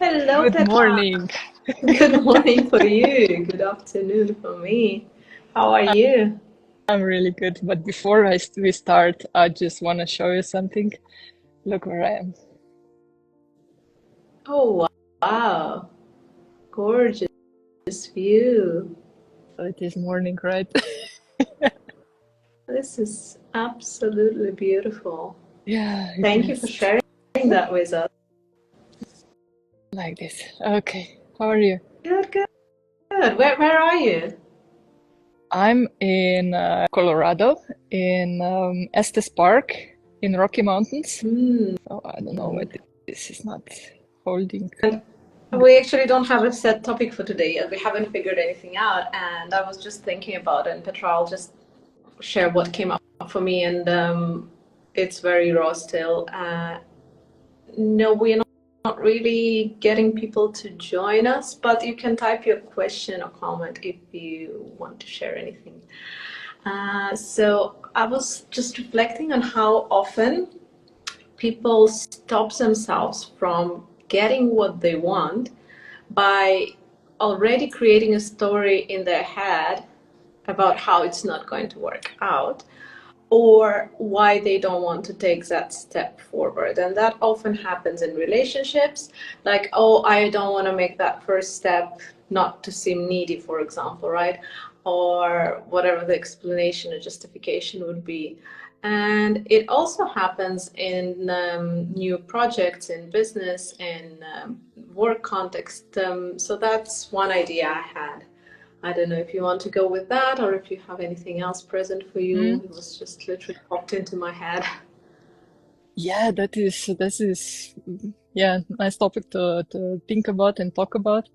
Hello, Good Petra. morning. Good morning for you. Good afternoon for me. How are you? I'm really good. But before we start, I just want to show you something. Look where I am. Oh, wow. Gorgeous view. So it is morning, right? This is absolutely beautiful. Yeah, it Thank you for is sharing that with us. like this. Okay, how are you? Good, good, good. Where are you? I'm in Colorado, in Estes Park in Rocky Mountains. Hmm. Oh, I don't know what this is not holding. We actually don't have a set topic for today yet. We haven't figured anything out, and I was just thinking about it. And Petra, I'll just share what came up for me, and it's very raw still. No, we're not really getting people to join us, but you can type your question or comment if you want to share anything. So I was just reflecting on how often people stop themselves from getting what they want by already creating a story in their head about how it's not going to work out or why they don't want to take that step forward. And that often happens in relationships, like, oh, I don't want to make that first step not to seem needy, for example, right? Or whatever the explanation or justification would be. And it also happens in new projects, in business, in work context. So that's one idea I had. I don't know if you want to go with that or if you have anything else present for you. Mm. It was just literally popped into my head. Yeah, that is nice topic to think about and talk about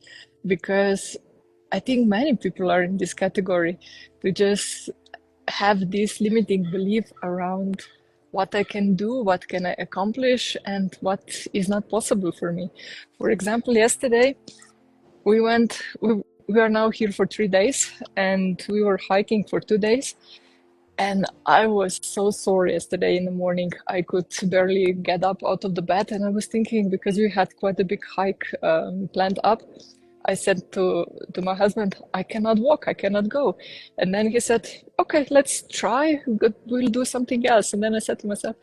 because I think many people are in this category to just have this limiting belief around what I can do, what can I accomplish, and what is not possible for me. For example, yesterday we went, we are now here for 3 days and we were hiking for 2 days. And I was so sore yesterday in the morning. I could barely get up out of the bed. And I was thinking, because we had quite a big hike planned up, I said to my husband, I cannot walk, I cannot go. And then he said, okay, let's try, we'll do something else. And then I said to myself,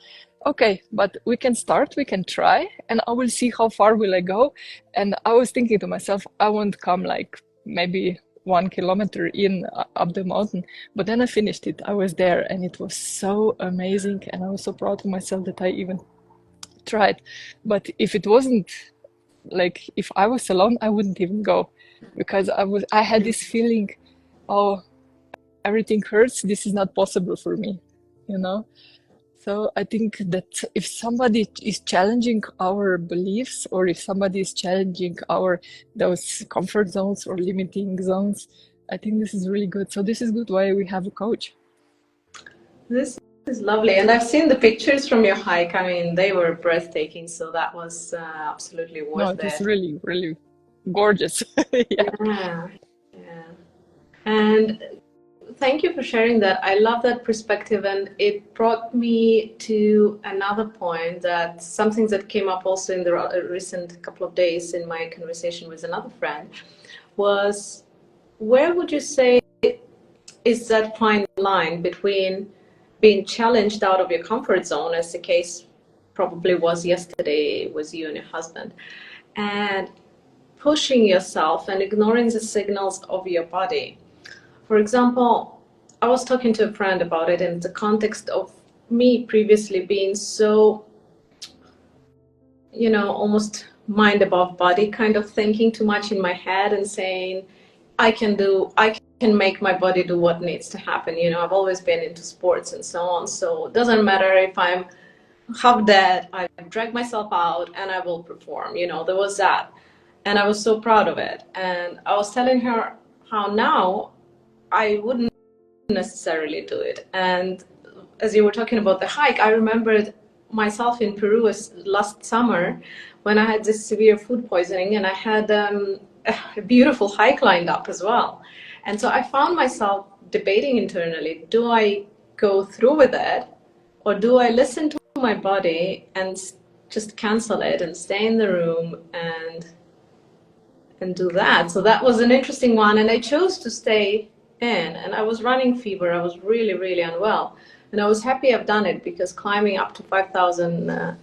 okay, but we can start, we can try, and I will see how far will I go. And I was thinking to myself, I won't come like maybe 1 kilometer in up the mountain. But then I finished it. I was there and it was so amazing. And I was so proud of myself that I even tried. But if it wasn't like if I was alone, I wouldn't even go because I had this feeling, oh, everything hurts. This is not possible for me, you know? So I think that if somebody is challenging our beliefs or if somebody is challenging our those comfort zones or limiting zones, I think this is really good. So this is good why we have a coach. This is lovely. And I've seen the pictures from your hike. I mean, they were breathtaking. So that was absolutely No, worth it is it. really, really gorgeous. Yeah. Yeah. Yeah. And thank you for sharing that. I love that perspective, and it brought me to another point that something that came up also in the recent couple of days in my conversation with another friend was where would you say is that fine line between being challenged out of your comfort zone, as the case probably was yesterday with you and your husband, and pushing yourself and ignoring the signals of your body? For example, I was talking to a friend about it in the context of me previously being so, almost mind above body kind of thinking too much in my head and saying, I can make my body do what needs to happen. I've always been into sports and so on. So it doesn't matter if I'm half dead, I drag myself out and I will perform. There was that. And I was so proud of it. And I was telling her how now I wouldn't necessarily do it. And as you were talking about the hike, I remembered myself in Peru last summer when I had this severe food poisoning and I had a beautiful hike lined up as well. And so I found myself debating internally, do I go through with it or do I listen to my body and just cancel it and stay in the room and and do that. So that was an interesting one. And I chose to stay in, and I was running fever. I was really, really unwell. And I was happy I've done it, because climbing up to 5,000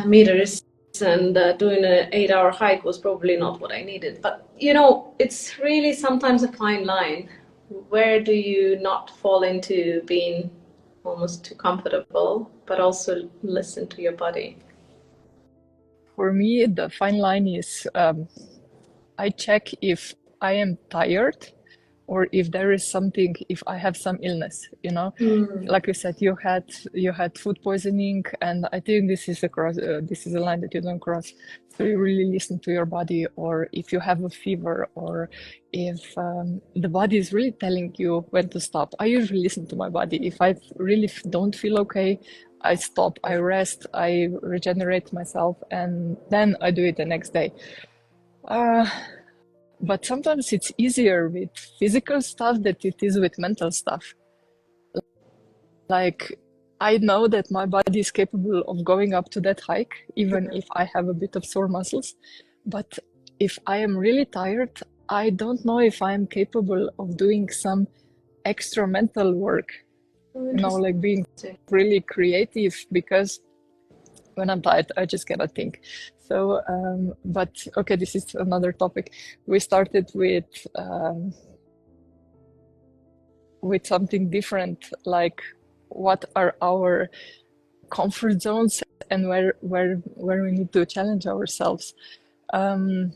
meters and doing an 8-hour hike was probably not what I needed. But, it's really sometimes a fine line. Where do you not fall into being almost too comfortable, but also listen to your body? For me, the fine line is I check if I am tired or if there is something, if I have some illness, like you said, you had food poisoning, and I think this is a line that you don't cross. So you really listen to your body, or if you have a fever, or if the body is really telling you when to stop. I usually listen to my body. If I really don't feel okay, I stop, I rest, I regenerate myself, and then I do it the next day. But sometimes it's easier with physical stuff than it is with mental stuff. Like, I know that my body is capable of going up to that hike, even if I have a bit of sore muscles. But if I am really tired, I don't know if I am capable of doing some extra mental work, like being really creative, because when I'm tired, I just cannot think. So, but okay, this is another topic. We started with something different, like what are our comfort zones and where we need to challenge ourselves. And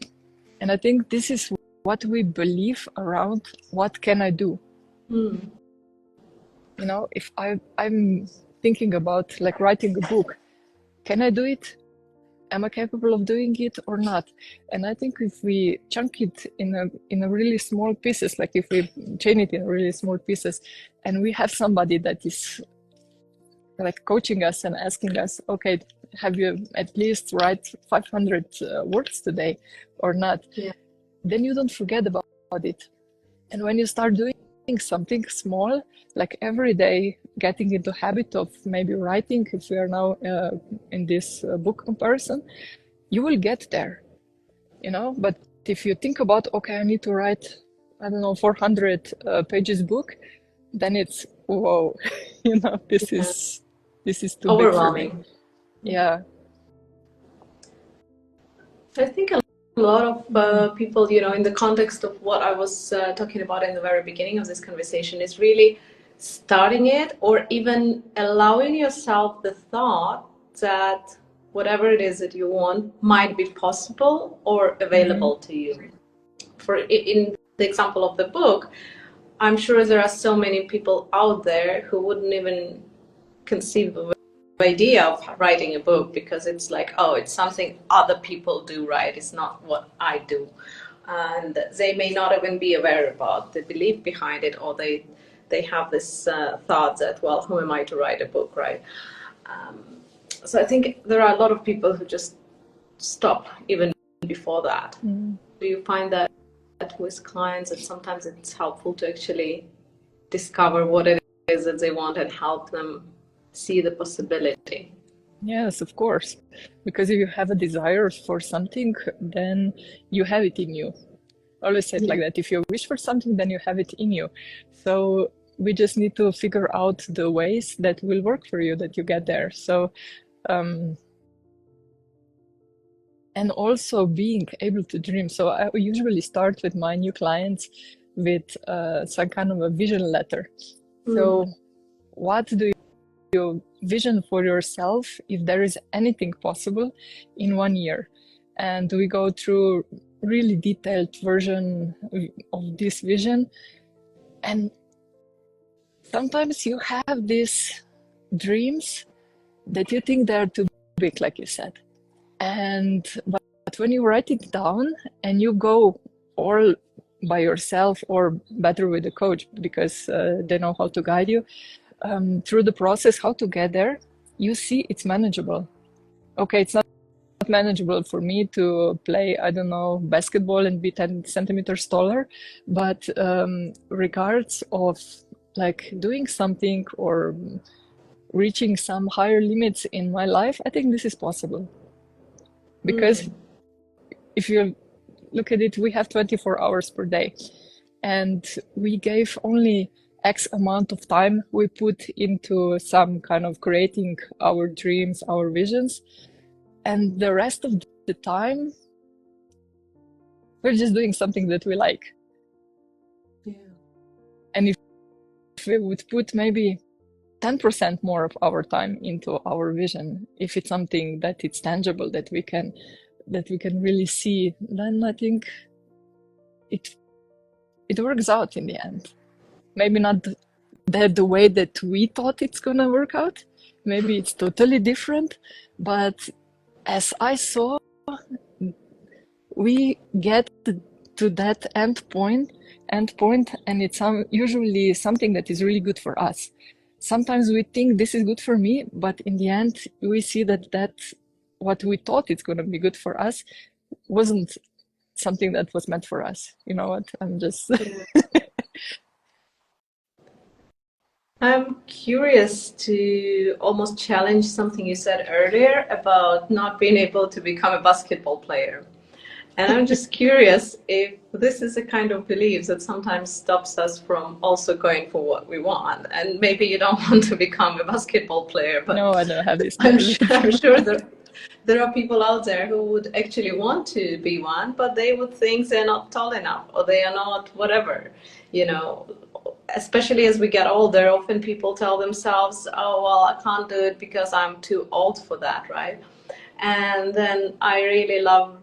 I think this is what we believe around what can I do. If I'm thinking about like writing a book, can I do it? Am I capable of doing it or not? And I think if we chunk it in a really small pieces, like if we chain it in really small pieces, and we have somebody that is like coaching us and asking us, okay, have you at least write 500 words today or not? Yeah. Then you don't forget about it. And when you start doing something small, like every day, getting into habit of maybe writing, if we are now in this book comparison, you will get there, but if you think about, okay, I need to write, I don't know, 400 pages book, then it's, whoa, this is too overwhelming. Big for me. Yeah. I think a lot of people, in the context of what I was talking about in the very beginning of this conversation, is really starting it, or even allowing yourself the thought that whatever it is that you want might be possible or available to you. In the example of the book, I'm sure there are so many people out there who wouldn't even conceive of idea of writing a book, because it's like, oh, it's something other people do, right? It's not what I do. And they may not even be aware about the belief behind it, or they have this thought that, well, who am I to write a book, right? So I think there are a lot of people who just stop even before that. Do you find that with clients that sometimes it's helpful to actually discover what it is that they want and help them see the possibility? Yes, of course. Because if you have a desire for something, then you have it in you. I always say it like that. If you wish for something, then you have it in you. So we just need to figure out the ways that will work for you, that you get there. So, and also being able to dream. So I usually start with my new clients with some kind of a vision letter. So what do you vision for yourself if there is anything possible in 1 year? And we go through really detailed version of this vision. And sometimes you have these dreams that you think they're too big, like you said. But when you write it down and you go all by yourself, or better with a coach, because they know how to guide you through the process, how to get there, you see it's manageable. Okay, it's not manageable for me to play, I don't know, basketball and be 10 centimeters taller, but regards of like doing something or reaching some higher limits in my life, I think this is possible. Because if you look at it, we have 24 hours per day, and we gave only X amount of time we put into some kind of creating our dreams, our visions, and the rest of the time we're just doing something that we like. Yeah. And if we would put maybe 10% more of our time into our vision, if it's something that it's tangible, that we can really see, then I think it works out in the end. Maybe not the way that we thought it's gonna work out. Maybe it's totally different, but as I saw, we get to that end point, and it's usually something that is really good for us. Sometimes we think this is good for me, but in the end, we see that what we thought it's going to be good for us wasn't something that was meant for us. You know what? I'm just. I'm curious to almost challenge something you said earlier about not being able to become a basketball player. And I'm just curious if this is a kind of belief that sometimes stops us from also going for what we want. And maybe you don't want to become a basketball player, but No, I don't have this I'm belief. sure there are people out there who would actually want to be one, but they would think they're not tall enough or they are not whatever, you know. Especially as we get older, often people tell themselves, oh, well, I can't do it because I'm too old for that, right? And then I really love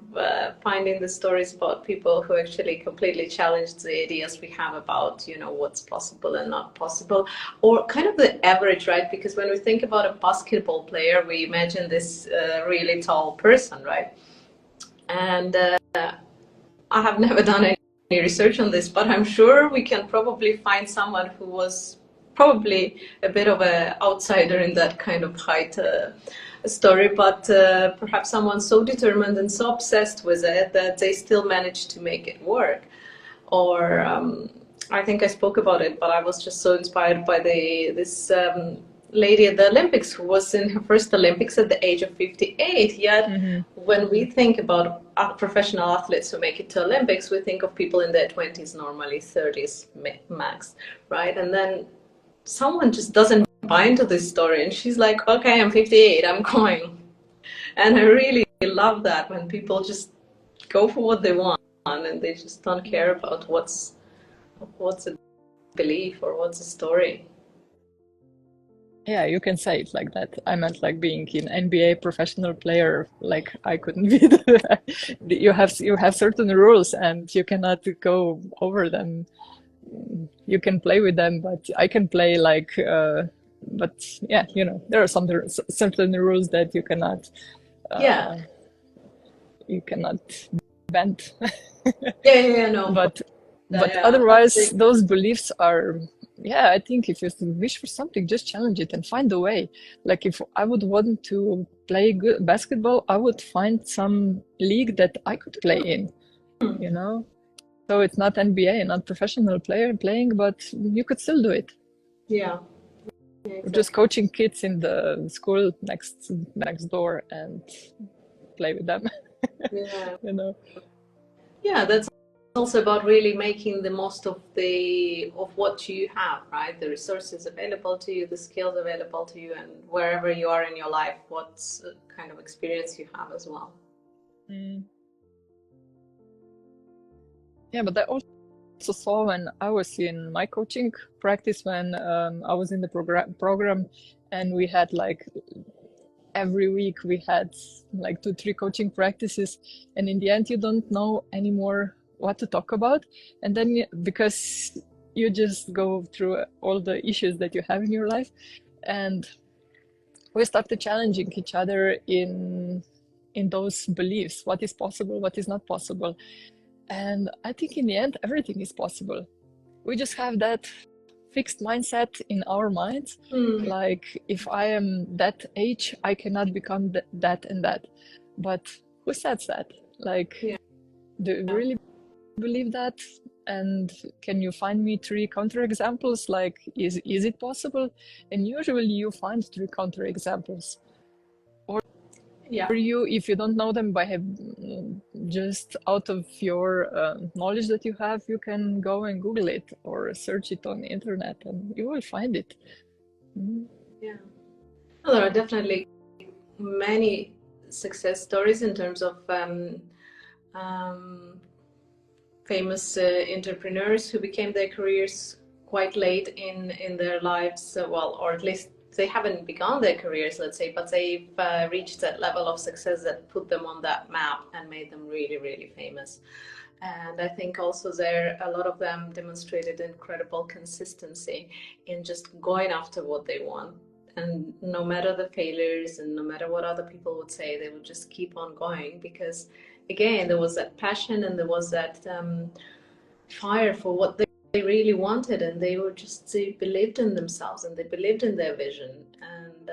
finding the stories about people who actually completely challenge the ideas we have about, you know, what's possible and not possible, or kind of the average, right? Because when we think about a basketball player, we imagine this really tall person, right? And I have never done any research on this, but I'm sure we can probably find someone who was probably a bit of an outsider in that kind of height story, but perhaps someone so determined and so obsessed with it that they still managed to make it work. Or I think I spoke about it, but I was just so inspired by this lady at the Olympics who was in her first Olympics at the age of 58. Yet, when we think about professional athletes who make it to Olympics, we think of people in their 20s, normally 30s max, right? And then someone just doesn't buy into this story, and she's like, "Okay, I'm 58, I'm going." And I really love that when people just go for what they want and they just don't care about what's a belief or what's a story. Yeah, you can say it like that. I meant like being an NBA professional player. Like I couldn't be you have certain rules and you cannot go over them. You can play with them, but I can play like. But yeah, you know, there are some certain rules that Yeah. you cannot bend. Yeah, no. But Yeah, otherwise, those beliefs are, yeah, I think if you wish for something, just challenge it and find a way. Like if I would want to play good basketball, I would find some league that I could play in, you know? So it's not NBA, not professional player playing, but you could still do it. Yeah. Exactly. Just coaching kids in the school next door and play with them. Yeah. You know? Yeah, that's also about really making the most of what you have, right? The resources available to you, the skills available to you, and wherever you are in your life, what kind of experience you have as well. Yeah, but I also saw when I was in my coaching practice, when I was in the program, and we had like every week we had like 2-3 coaching practices, and in the end you don't know anymore what to talk about, and then because you just go through all the issues that you have in your life, and we started challenging each other in those beliefs, what is possible, what is not possible. And I think in the end everything is possible. We just have that fixed mindset in our minds, like if I am that age I cannot become that and that. But who says that? Like, do you really believe that? And can you find me 3 counterexamples? Like, is it possible? And usually you find 3 counterexamples. Yeah. you, if you don't know them, just out of your knowledge that you have, you can go and Google it or search it on the internet and you will find it. Yeah. Well, there are definitely many success stories in terms of um, famous entrepreneurs who became their careers quite late in their lives, well, or at least they haven't begun their careers, let's say, but they've reached that level of success that put them on that map and made them really, really famous. And I think also there, a lot of them demonstrated incredible consistency in just going after what they want. And no matter the failures and no matter what other people would say, they would just keep on going because, again, there was that passion and there was that fire for what they really wanted, and they believed in themselves and they believed in their vision, and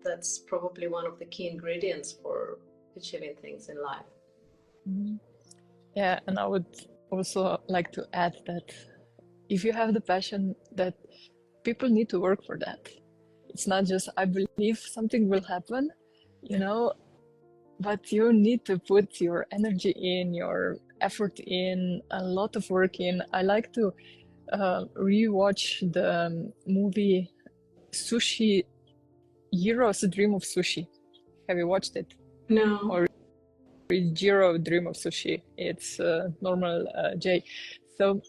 that's probably one of the key ingredients for achieving things in life. Mhm. Yeah, and I would also like to add that if you have the passion, that people need to work for that. It's not just I believe something will happen, you know, but you need to put your energy in, your effort in, a lot of work in. I like to rewatch the movie Sushi Heroes Dream of Sushi. Have you watched it? No. Or Jiro Dream of Sushi? It's normal J. So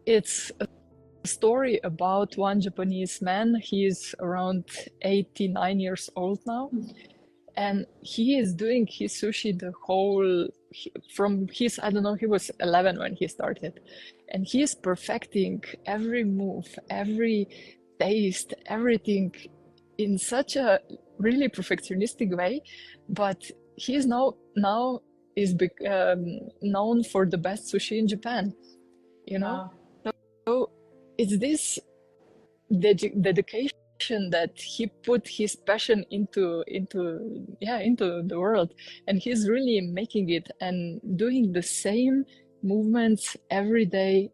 it's a story about one Japanese man. He's around 89 years old now. And he is doing his sushi the whole, from his, I don't know, he was 11 when he started. And he is perfecting every move, every taste, everything in such a really perfectionistic way. But he is now is known for the best sushi in Japan, you know? Wow. So it's this dedication that he put his passion into the world, and he's really making it and doing the same movements every day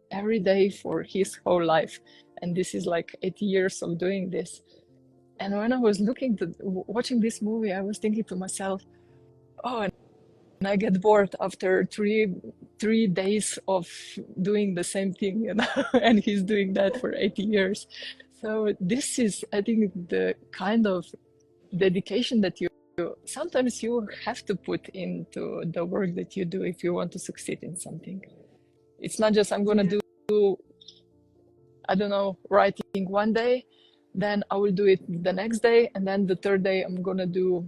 for his whole life. And this is like 80 years of doing this. And when I was watching this movie, I was thinking to myself, oh, and I get bored after three days of doing the same thing, you know, and he's doing that for 80 years. So this is, I think, the kind of dedication that sometimes you have to put into the work that you do if you want to succeed in something. It's not just I'm gonna do, I don't know, writing one day, then I will do it the next day, and then the third day I'm gonna do,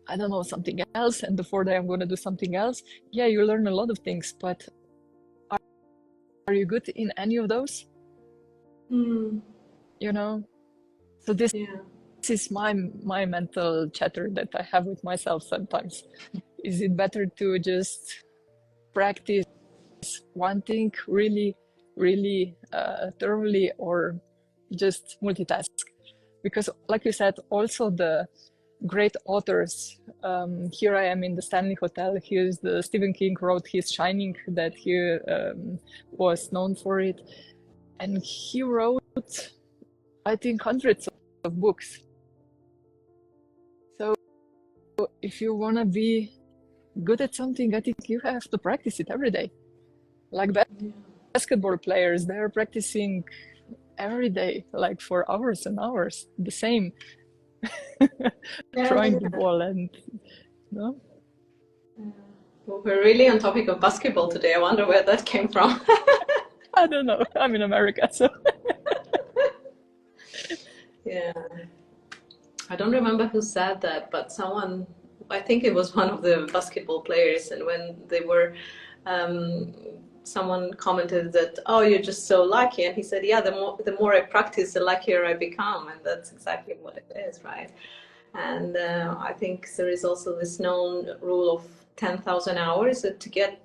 I don't know, something else, and the fourth day I'm going to do something else. Yeah, you learn a lot of things, but are you good in any of those? You know? So this is my mental chatter that I have with myself sometimes. Is it better to just practice one thing really, really thoroughly, or just multitask? Because like you said, also the great authors. Here I am in the Stanley Hotel. Here's the Stephen King wrote his Shining, that he was known for it. And he wrote, I think, hundreds of books. So if you want to be good at something, I think you have to practice it every day. Like basketball players, they're practicing every day, like for hours and hours, the same. Throwing the ball, and no. Well, we're really on topic of basketball today. I wonder where that came from. I don't know. I'm in America, so yeah. I don't remember who said that, but someone, I think it was one of the basketball players, and when they were someone commented that, oh, you're just so lucky, and he said, yeah, the more I practice, the luckier I become, and that's exactly what it is, right? And I think there is also this known rule of 10,000 hours, that to get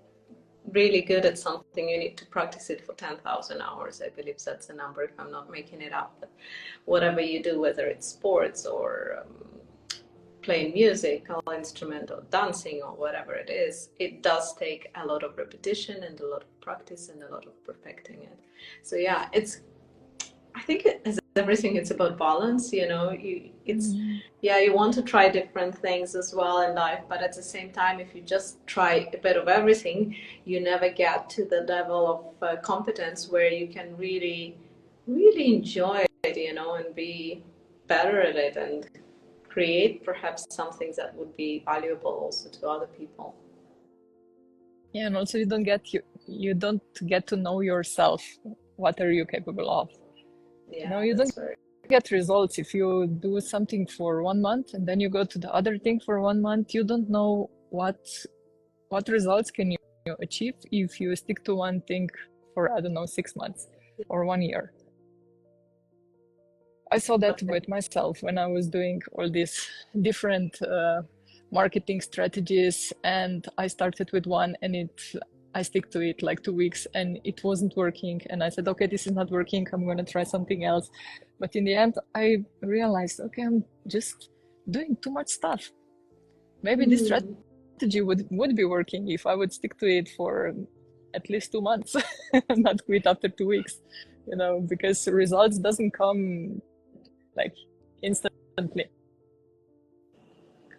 really good at something, you need to practice it for 10,000 hours. I believe that's the number, if I'm not making it up. But whatever you do, whether it's sports or playing music or instrument or dancing or whatever it is, it does take a lot of repetition and a lot of practice and a lot of perfecting it. So yeah, I think as everything, it's about balance, it's, Mhm. yeah, you want to try different things as well in life, but at the same time, if you just try a bit of everything, you never get to the level of competence where you can really, really enjoy it, and be better at it and create perhaps some things that would be valuable also to other people. Yeah, and also you don't get to know yourself. What are you capable of? Yeah, You don't that's very get results if you do something for 1 month and then you go to the other thing for 1 month. You don't know what results can you achieve if you stick to one thing for, I don't know, 6 months or 1 year. I saw that okay. with myself when I was doing all these different marketing strategies, and I started with one and I stick to it like 2 weeks and it wasn't working. And I said, okay, this is not working. I'm going to try something else. But in the end, I realized, okay, I'm just doing too much stuff. Maybe this Hmm. strategy would be working if I would stick to it for at least 2 months, not quit after 2 weeks, because results doesn't come like instantly.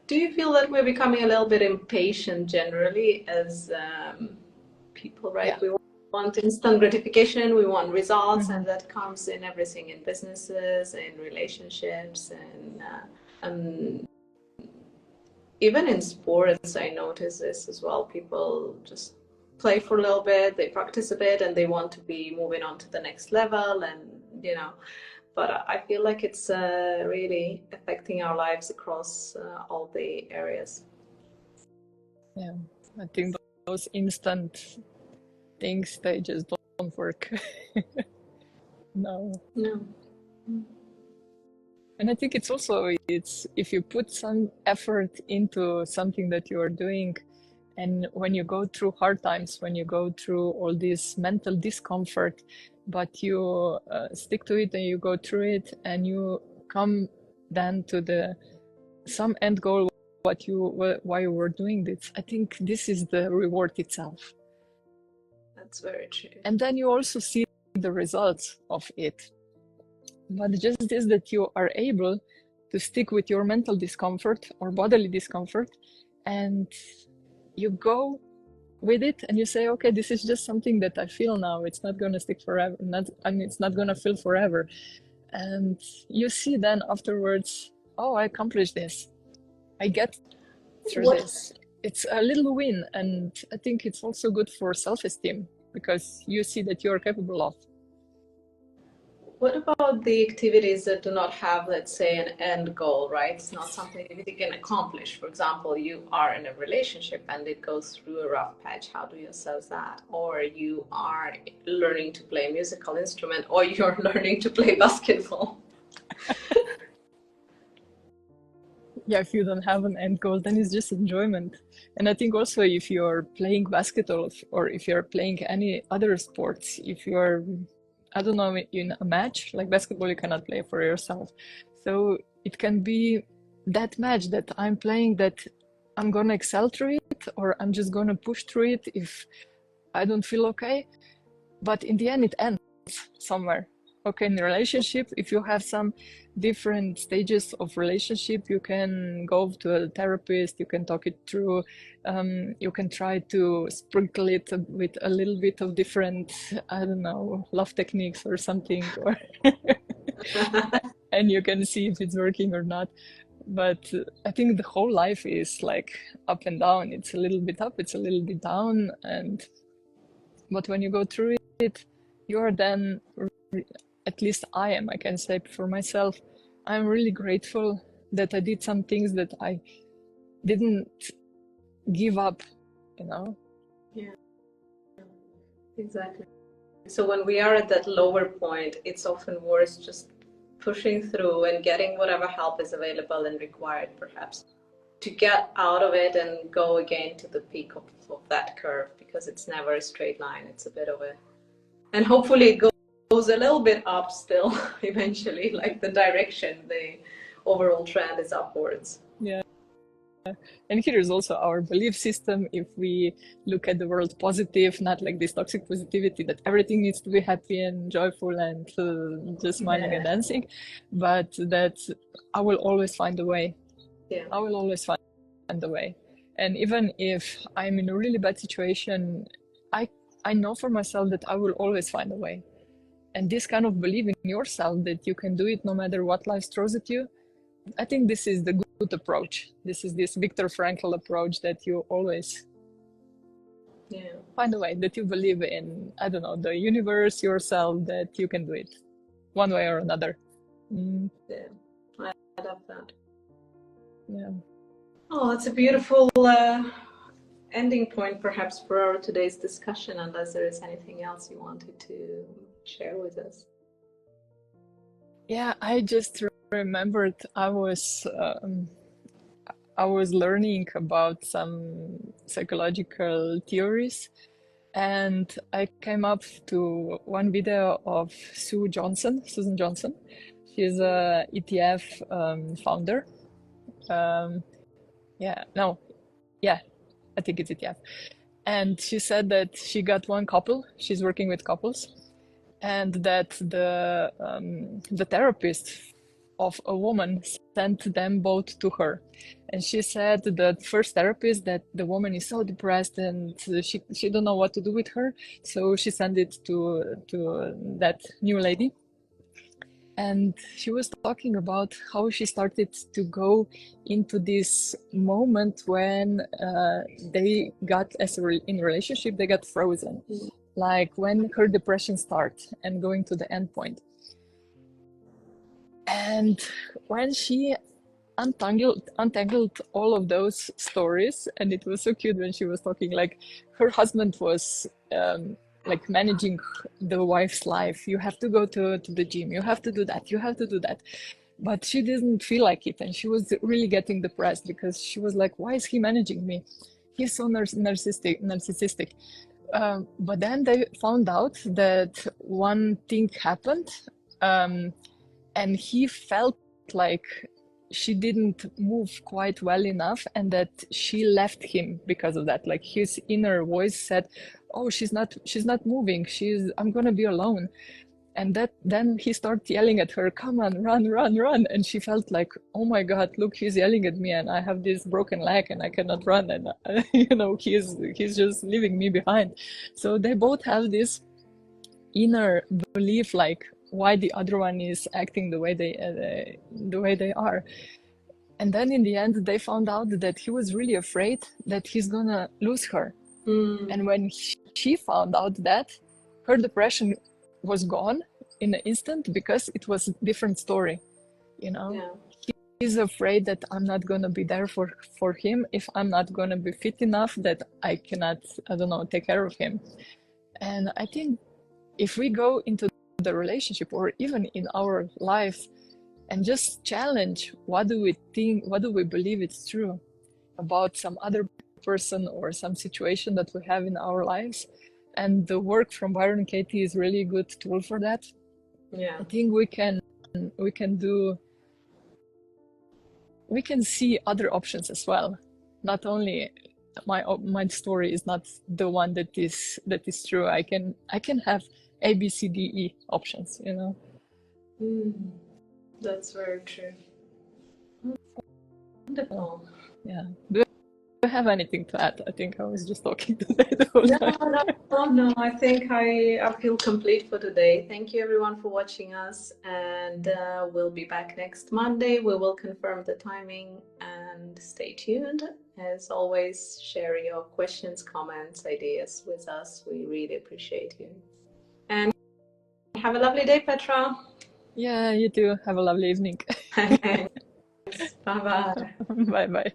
Do you feel that we're becoming a little bit impatient generally as people, right? Yeah. We want instant gratification, we want results, Mhm. and that comes in everything, in businesses, in relationships, and even in sports. I notice this as well. People just play for a little bit, they practice a bit, and they want to be moving on to the next level, and but I feel like it's really affecting our lives across all the areas. Yeah. I think those instant things, they just don't work. No. No. And I think it's if you put some effort into something that you are doing, and when you go through hard times, when you go through all this mental discomfort, but you stick to it and you go through it and you come then to the some end goal, why you were doing this. I think this is the reward itself. That's very true. And then you also see the results of it. But just this, that you are able to stick with your mental discomfort or bodily discomfort, and you go with it and you say, okay, this is just something that I feel now. It's not going to stick forever. It's not going to feel forever. And you see then afterwards, oh, I accomplished this. I get through What this. It's a little win. And I think it's also good for self-esteem because you see that you're capable of. What about the activities that do not have, let's say, an end goal, right? It's not something that you can accomplish. For example, you are in a relationship and it goes through a rough patch. How do you assess that? Or you are learning to play a musical instrument, or you're learning to play basketball. Yeah, if you don't have an end goal, then it's just enjoyment. And I think also if you're playing basketball or if you're playing any other sports, if you're, I don't know, in a match like basketball, you cannot play for yourself. So it can be that match that I'm playing that I'm gonna excel through it, or I'm just gonna push through it if I don't feel okay. But in the end, it ends somewhere. Okay, in a relationship, if you have some different stages of relationship, you can go to a therapist, you can talk it through, you can try to sprinkle it with a little bit of different, I don't know, love techniques or something, or and you can see if it's working or not. But I think the whole life is like up and down. It's a little bit up, it's a little bit down, and but when you go through it, you are then, at least I can say for myself, I'm really grateful that I did some things that I didn't give up, you know? Yeah, exactly. So when we are at that lower point, it's often worth just pushing through and getting whatever help is available and required, perhaps, to get out of it and go again to the peak of that curve, because it's never a straight line. It's a bit of a, and hopefully it goes a little bit up still eventually, like the direction, the overall trend is upwards. Yeah, and here is also our belief system. If we look at the world positive, not like this toxic positivity that everything needs to be happy and joyful and just smiling and dancing, but that I will always find a way. Yeah. I will always find a way. And even if I'm in a really bad situation, I know for myself that I will always find a way. And this kind of belief in yourself that you can do it no matter what life throws at you, I think this is the good approach. This is this Viktor Frankl approach that you always find a way, that you believe in, I don't know, the universe, yourself, that you can do it one way or another. Yeah, I love that. Yeah. Oh, it's a beautiful ending point perhaps for our today's discussion, unless there is anything else you wanted to share with us. Yeah, I just remembered I was learning about some psychological theories, and I came up to one video of Susan Johnson. She's a ETF founder. I think it's ETF. And she said that she got one couple. She's working with couples, and that the therapist of a woman sent them both to her. And she said the first therapist that the woman is so depressed and she don't know what to do with her, so she sent it to that new lady. And she was talking about how she started to go into this moment when they got, in relationship, they got frozen. Like when her depression starts and going to the end point. And when she untangled all of those stories, and it was so cute when she was talking, like her husband was like managing the wife's life. You have to go to the gym, you have to do that, you have to do that. But she didn't feel like it, and she was really getting depressed because she was like, why is he managing me? He's so narcissistic. But then they found out that one thing happened, and he felt like she didn't move quite well enough, and that she left him because of that. Like his inner voice said, oh, she's not moving, I'm gonna be alone. And then he started yelling at her, come on, run. And she felt like, oh my God, look, he's yelling at me and I have this broken leg and I cannot run, and he's just leaving me behind. So they both have this inner belief, like why the other one is acting the way they are. And then in the end they found out that he was really afraid that he's gonna lose her. And when she found out that, her depression was gone in an instant, because it was a different story. He's afraid that I'm not gonna be there for him if I'm not gonna be fit enough, that I cannot, I don't know, take care of him. And I think if we go into the relationship or even in our lives and just challenge, what do we think, what do we believe it's true about some other person or some situation that we have in our lives. And the work from Byron Katie is really a good tool for that. I think we can see other options as well. Not only my story is not the one that is true. I can have A, B, C, D, E options, That's very true. Wonderful. Yeah. Do you have anything to add? I think I was just talking today the whole time. No. I think I feel complete for today. Thank you everyone for watching us, and we'll be back next Monday. We will confirm the timing, and stay tuned. As always, share your questions, comments, ideas with us. We really appreciate you. And have a lovely day, Petra. Yeah, you too. Have a lovely evening. Bye-bye. Bye-bye.